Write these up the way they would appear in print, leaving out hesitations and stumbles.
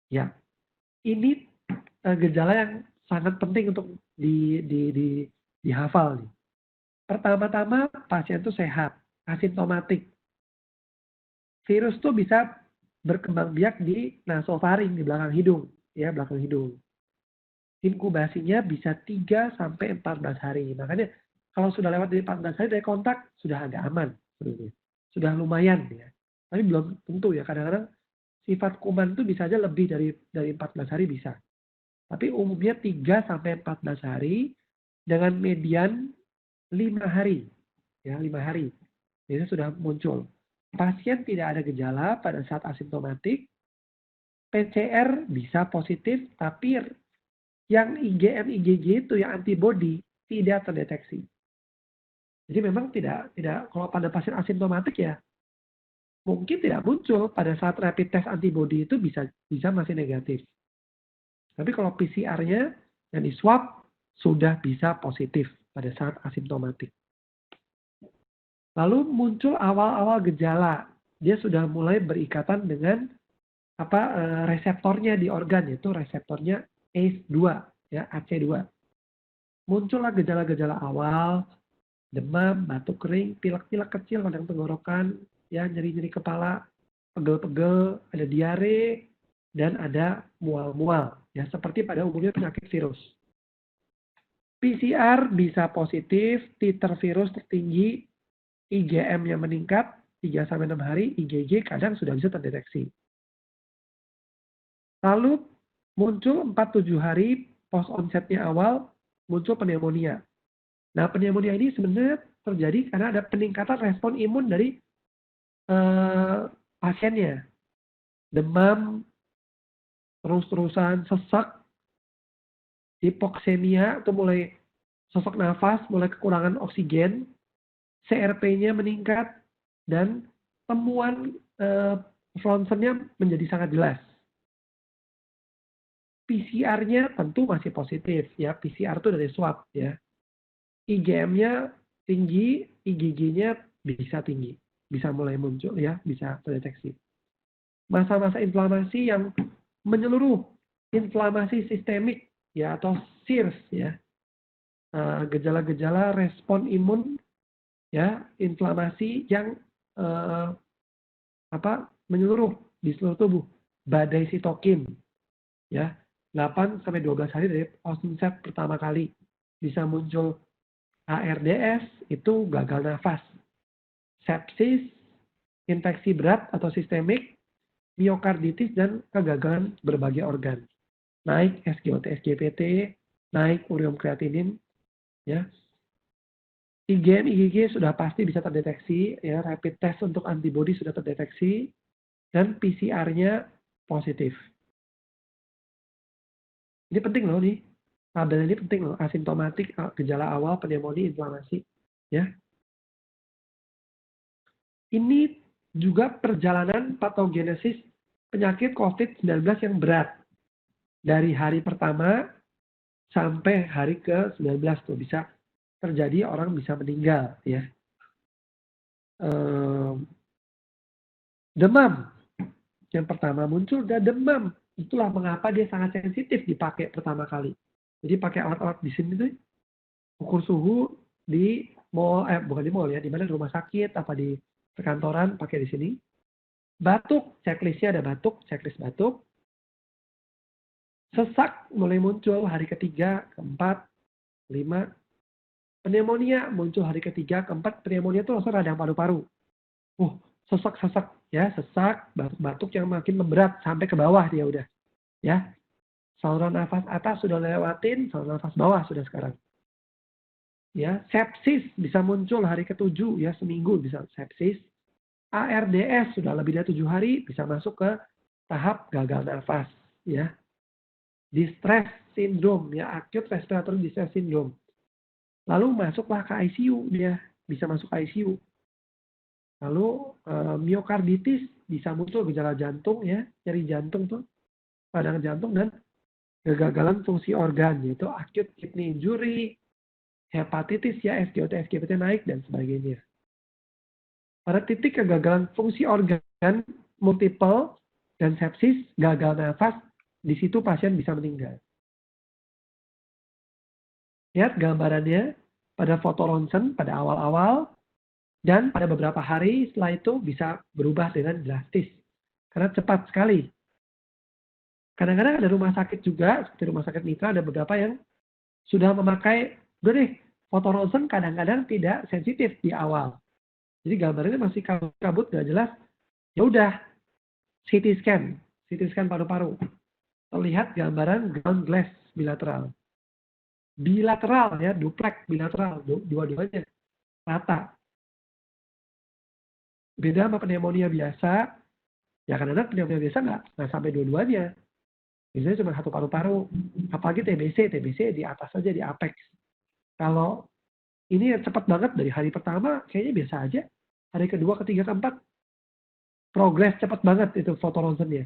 Ya, ini gejala yang sangat penting untuk dihafal nih. Pertama-tama pasien itu sehat, asimptomatik. Virus tuh bisa berkembang biak di nasofaring, di belakang hidung, ya, belakang hidung. Inkubasinya bisa 3 sampai 14 hari. Makanya kalau sudah lewat dari 14 hari dari kontak, sudah agak aman sebenarnya. Sudah lumayan ya. Tapi belum tentu ya, kadang-kadang sifat kuman itu bisa aja lebih dari 14 hari bisa. Tapi umumnya 3 sampai 14 hari dengan median 5 hari. Ya, 5 hari. Biasanya sudah muncul. Pasien tidak ada gejala pada saat asimptomatik, PCR bisa positif, tapi yang IgM, IgG itu yang antibody tidak terdeteksi. Jadi memang tidak kalau pada pasien asimptomatik ya mungkin tidak muncul pada saat rapid test antibody itu bisa masih negatif. Tapi kalau PCR-nya yang di swab sudah bisa positif pada saat asimptomatik. Lalu muncul awal-awal gejala, dia sudah mulai berikatan dengan reseptornya di organ, yaitu reseptornya ACE2, ya AC2. Muncullah gejala-gejala awal, demam, batuk kering, pilek-pilek kecil pada tenggorokan, ya nyeri-nyeri kepala, pegel-pegel, ada diare, dan ada mual-mual, ya seperti pada umumnya penyakit virus. PCR bisa positif, titer virus tertinggi, IgM-nya meningkat 3-6 hari, IgG kadang sudah bisa terdeteksi. Lalu muncul 4-7 hari post onsetnya awal, muncul pneumonia. Nah, pneumonia ini sebenarnya terjadi karena ada peningkatan respon imun dari pasiennya. Demam, terus-terusan, sesak, hipoksemia, itu mulai sesak nafas, mulai kekurangan oksigen, CRP-nya meningkat, dan temuan ronsennya menjadi sangat jelas. PCR-nya tentu masih positif, ya. PCR itu dari swab, ya. IgM-nya tinggi, IgG-nya bisa tinggi, bisa mulai muncul, ya, bisa terdeteksi. Masa-masa inflamasi yang menyeluruh, inflamasi sistemik, ya, atau SIRS, ya. Gejala-gejala respon imun, ya, inflamasi yang menyeluruh di seluruh tubuh, badai sitokin, ya, 8 sampai 12 hari dari onset pertama kali bisa muncul ARDS, itu gagal nafas, sepsis, infeksi berat atau sistemik, miokarditis, dan kegagalan berbagai organ. Naik SGOT, SGPT, naik ureum kreatinin, ya. IgM, IgG sudah pasti bisa terdeteksi, ya. Rapid test untuk antibody sudah terdeteksi, dan PCR-nya positif. Ini penting loh nih. Tabel ini penting loh, asimptomatik, gejala awal, pneumonia, inflamasi, ya. Ini juga perjalanan patogenesis penyakit COVID-19 yang berat. Dari hari pertama sampai hari ke-19 tuh bisa terjadi, orang bisa meninggal, ya. Demam. Yang pertama muncul udah demam. Itulah mengapa dia sangat sensitif dipakai pertama kali. Jadi pakai alat-alat di sini tuh, ukur suhu di mall, bukan di mall ya, di mana di rumah sakit, apa di perkantoran, pakai di sini. Batuk, checklistnya ada batuk, checklist batuk. Sesak mulai muncul hari ketiga, keempat, 5. Pneumonia muncul hari ketiga, keempat. Pneumonia itu langsung radang paru-paru. Sesak-sesak, ya, sesak, batuk-batuk yang makin memberat sampai ke bawah dia udah, ya. Saluran nafas atas sudah lewatin, saluran nafas bawah sudah sekarang. Ya, sepsis bisa muncul hari ke-7, ya, seminggu bisa sepsis. ARDS sudah lebih dari 7 hari bisa masuk ke tahap gagal nafas, ya. Distress syndrome, ya, acute respiratory distress syndrome. Lalu masuklah ke ICU, dia bisa masuk ICU. Lalu miokarditis bisa muncul gejala jantung, ya, nyeri jantung tuh, radang jantung, dan kegagalan fungsi organ, yaitu acute kidney injury, hepatitis, ya, SGOT, SGPT naik, dan sebagainya. Pada titik kegagalan fungsi organ multiple dan sepsis, gagal nafas, di situ pasien bisa meninggal. Lihat gambarannya pada foto ronsen pada awal-awal, dan pada beberapa hari setelah itu bisa berubah dengan drastis. Karena cepat sekali. Kadang-kadang ada rumah sakit juga, seperti rumah sakit mitra, ada beberapa yang sudah memakai, udah deh, foto ronsen kadang-kadang tidak sensitif di awal. Jadi gambarnya masih kabut, nggak jelas. Ya udah, CT scan paru-paru. Terlihat gambaran ground glass bilateral. Bilateral ya, duplek bilateral, dua-duanya rata. Beda sama pneumonia biasa, ya kadang-kadang pneumonia biasa nggak sampai dua-duanya. Biasanya cuma satu paru-paru. Apalagi TBC di atas saja, di apex. Kalau ini cepat banget dari hari pertama, kayaknya biasa aja. Hari kedua, ketiga, keempat, progres cepat banget itu foto ronsennya.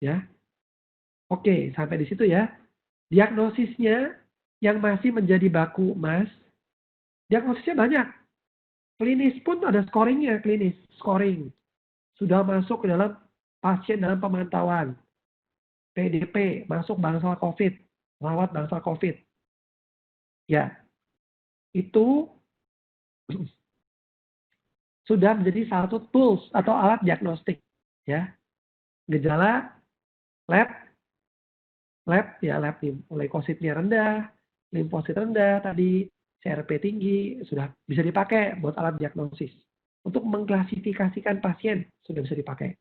Ya, oke, sampai di situ ya. Diagnosisnya yang masih menjadi baku emas, diagnosisnya banyak. Klinis pun ada scoringnya, scoring. Sudah masuk ke dalam pasien dalam pemantauan. PDP, masuk bangsal COVID, rawat bangsal COVID. Ya, itu sudah menjadi salah satu tools atau alat diagnostik. Ya, gejala lab ya lab leukositnya rendah, limfosit rendah tadi, CRP tinggi, sudah bisa dipakai buat alat diagnosis. Untuk mengklasifikasikan pasien sudah bisa dipakai.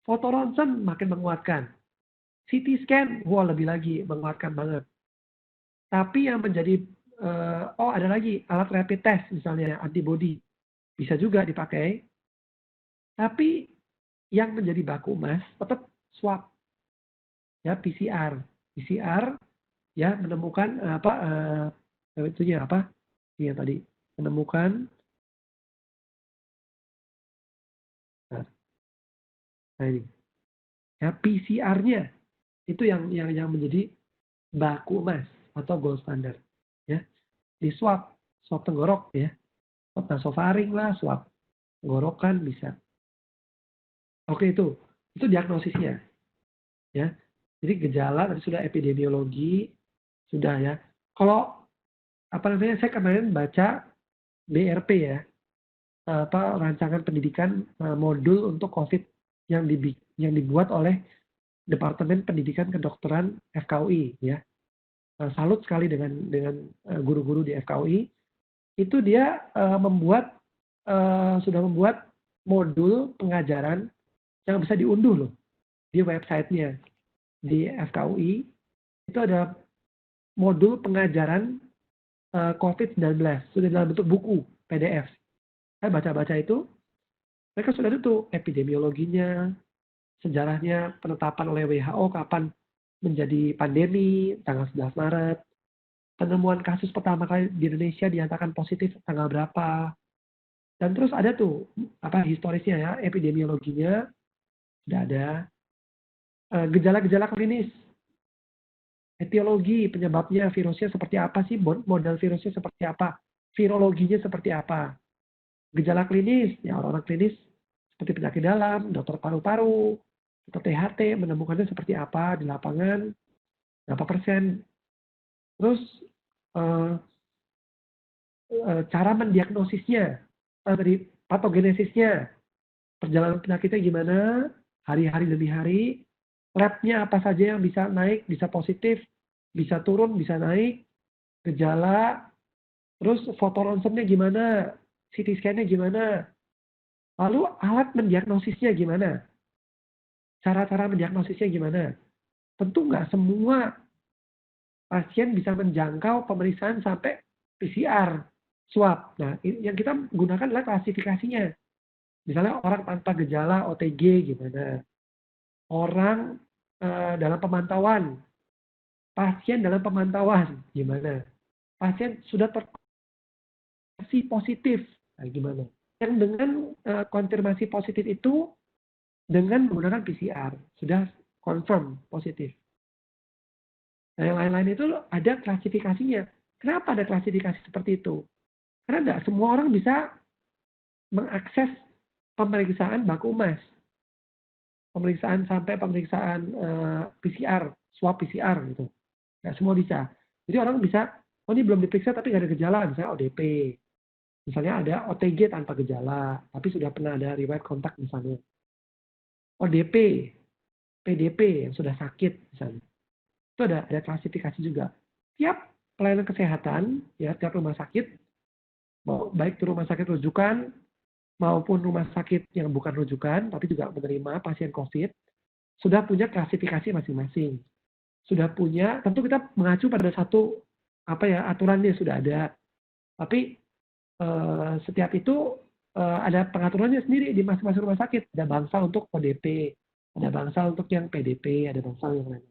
Foto ronsen makin menguatkan. CT scan, wah lebih lagi menguatkan banget. Tapi yang menjadi ada lagi alat rapid test misalnya antibody bisa juga dipakai. Tapi yang menjadi baku emas tetap swab. Ya PCR ya menemukan itunya apa? Yang tadi menemukan nah ini. Ya PCR-nya itu yang menjadi baku emas atau gold standard ya. Di swab tenggorok ya. Swab nasofaring lah, swab tenggorokan bisa. Oke itu diagnosisnya ya. Jadi gejala tadi sudah, epidemiologi sudah ya. Kalau apa namanya, saya kemarin baca BRP ya, rancangan pendidikan modul untuk COVID yang dibuat oleh Departemen Pendidikan Kedokteran FKUI ya. Salut sekali dengan guru-guru di FKUI. Itu dia sudah membuat modul pengajaran yang bisa diunduh loh di websitenya di FKUI. Itu ada modul pengajaran COVID-19 sudah dalam bentuk buku PDF. Saya baca-baca itu, mereka sudah ada tuh epidemiologinya, sejarahnya, penetapan oleh WHO kapan menjadi pandemi, tanggal 11 Maret, penemuan kasus pertama kali di Indonesia dinyatakan positif tanggal berapa, dan terus ada tuh historisnya ya, epidemiologinya sudah ada, gejala-gejala klinis, etiologi, penyebabnya, virusnya seperti apa sih, model virusnya seperti apa, virologinya seperti apa, gejala klinis, ya orang-orang klinis seperti penyakit dalam, dokter paru-paru, atau THT, menemukannya seperti apa di lapangan, berapa persen. Terus cara mendiagnosisnya, dari patogenesisnya, perjalanan penyakitnya gimana, hari-hari demi hari, labnya apa saja yang bisa naik, bisa positif, bisa turun, bisa naik, gejala, terus foto ronsennya gimana, CT scan-nya gimana, lalu alat mendiagnosisnya gimana, cara-cara mendiagnosisnya gimana. Tentu nggak semua pasien bisa menjangkau pemeriksaan sampai PCR, swab. Nah, yang kita gunakan adalah klasifikasinya. Misalnya orang tanpa gejala OTG gimana, orang dalam pemantauan, pasien dalam pemantauan gimana, pasien sudah terkonfirmasi positif, nah, gimana. Yang dengan konfirmasi positif itu dengan menggunakan PCR sudah confirm positif. Nah, yang lain-lain itu ada klasifikasinya. Kenapa ada klasifikasi seperti itu? Karena tidak semua orang bisa mengakses pemeriksaan baku emas. pemeriksaan sampai pemeriksaan PCR, swab PCR gitu. Nggak semua bisa. Jadi orang bisa, oh ini belum diperiksa tapi nggak ada gejala, misalnya ODP. Misalnya ada OTG tanpa gejala, tapi sudah pernah ada riwayat kontak misalnya. ODP, PDP yang sudah sakit misalnya. Itu ada klasifikasi juga. Tiap pelayanan kesehatan, ya tiap rumah sakit, baik itu rumah sakit rujukan maupun rumah sakit yang bukan rujukan, tapi juga menerima pasien COVID, sudah punya klasifikasi masing-masing. Sudah punya, tentu kita mengacu pada satu aturannya sudah ada. Tapi setiap itu ada pengaturannya sendiri di masing-masing rumah sakit. Ada bangsal untuk ODP, ada bangsal untuk yang PDP, ada bangsal yang lain.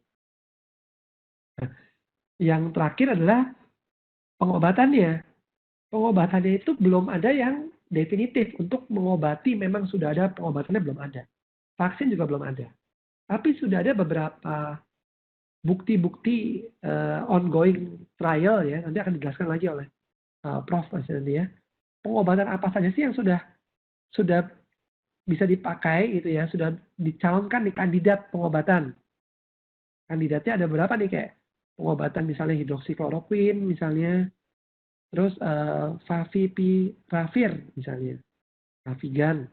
Nah, yang terakhir adalah pengobatannya. Pengobatannya itu belum ada yang definitif untuk mengobati, memang sudah ada pengobatannya belum ada. Vaksin juga belum ada. Tapi sudah ada beberapa bukti-bukti ongoing trial ya, nanti akan dijelaskan lagi oleh Prof. nanti ya. Pengobatan apa saja sih yang sudah bisa dipakai gitu ya, sudah dicalonkan di kandidat pengobatan. Kandidatnya ada berapa nih, kayak pengobatan misalnya hidroksikloroquine misalnya, terus favipiravir misalnya, Avigan.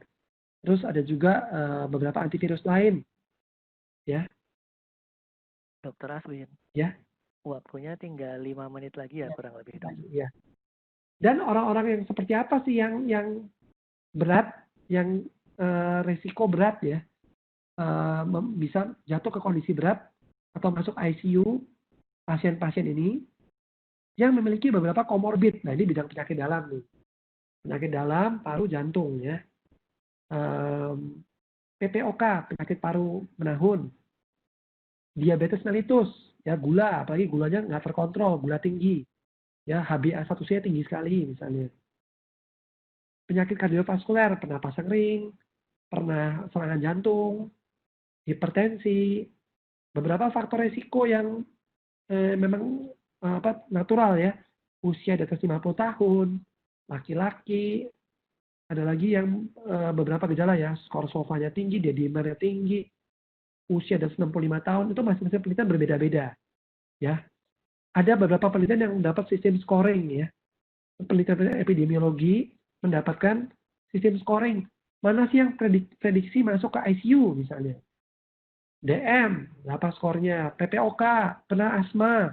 Terus ada juga beberapa antivirus lain, ya. Dokter Aswin. Ya. Waktunya tinggal 5 menit lagi ya, kurang lebih. Ya. Dan orang-orang yang seperti apa sih yang berat, yang resiko berat ya, bisa jatuh ke kondisi berat atau masuk ICU, pasien-pasien ini yang memiliki beberapa komorbid. Nah, ini bidang penyakit dalam nih. Penyakit dalam, paru, jantung ya. PPOK, penyakit paru menahun. Diabetes mellitus, ya gula, apalagi gulanya nggak terkontrol, gula tinggi. Ya, HbA1c tinggi sekali misalnya. Penyakit kardiovaskuler, pernapasan ring, pernah serangan jantung, hipertensi, beberapa faktor resiko yang memang natural ya, usia di atas 50 tahun, laki-laki, ada lagi yang beberapa gejala ya, skor SOFA-nya tinggi, D-dimernya tinggi, usia di atas 65 tahun, itu masing-masing penelitian berbeda-beda. Ya, ada beberapa penelitian yang mendapat sistem scoring ya, penelitian epidemiologi mendapatkan sistem scoring. Mana sih yang prediksi masuk ke ICU misalnya? DM, berapa skornya? PPOK, pernah asma,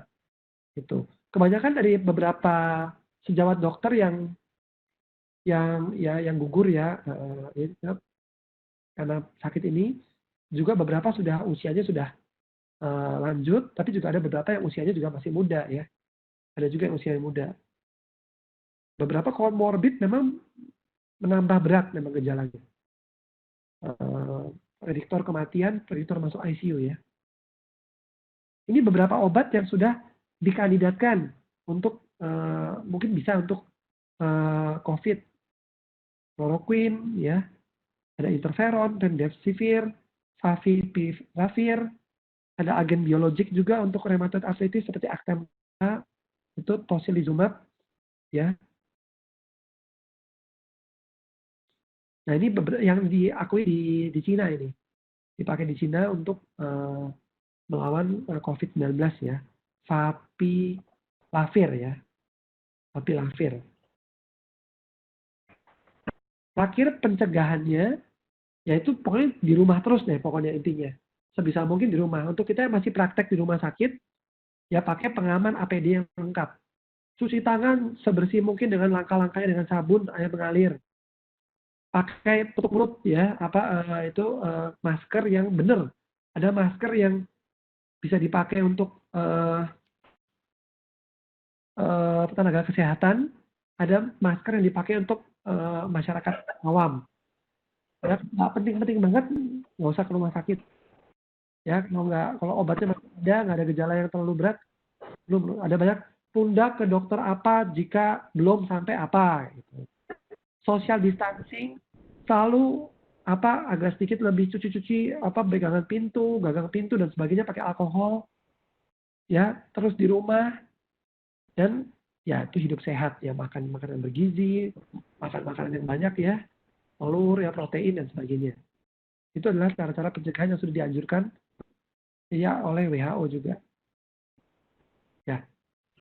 gitu. Kebanyakan dari beberapa sejawat dokter yang gugur ya, karena sakit ini, juga beberapa sudah usianya sudah lanjut, tapi juga ada beberapa yang usianya juga masih muda ya. Ada juga yang usianya muda. Beberapa comorbid memang menambah berat memang gejalanya. Prediktor kematian, prediktor masuk ICU ya. Ini beberapa obat yang sudah dikandidatkan untuk mungkin bisa untuk COVID. Chloroquine ya, ada interferon, remdesivir, favipiravir, ada agen biologik juga untuk rheumatoid arthritis seperti Actemra, itu tocilizumab ya. Nah, ini yang diakui di Cina ini. Dipakai di Cina untuk melawan COVID-19 ya. Favipiravir ya. Favipiravir. Terakhir pencegahannya, yaitu pokoknya di rumah terus deh pokoknya intinya. Sebisa mungkin di rumah. Untuk kita yang masih praktek di rumah sakit, ya pakai pengaman APD yang lengkap. Cuci tangan sebersih mungkin dengan langkah-langkahnya dengan sabun, air mengalir. Pakai tutup mulut ya, masker yang benar. Ada masker yang bisa dipakai untuk tenaga kesehatan, ada masker yang dipakai untuk masyarakat awam. Ya, nggak penting-penting banget, nggak usah ke rumah sakit. Ya, kalau obatnya masih ada, nggak ada gejala yang terlalu berat, belum ada banyak, tunda ke dokter apa jika belum sampai apa. Gitu. Social distancing selalu agak sedikit lebih cuci-cuci pegangan pintu, gagang pintu dan sebagainya pakai alkohol. Ya, terus di rumah dan ya itu hidup sehat ya, makan makanan bergizi, makan makanan yang banyak ya, telur ya, protein dan sebagainya. Itu adalah cara-cara pencegahan yang sudah dianjurkan ya oleh WHO juga. Ya.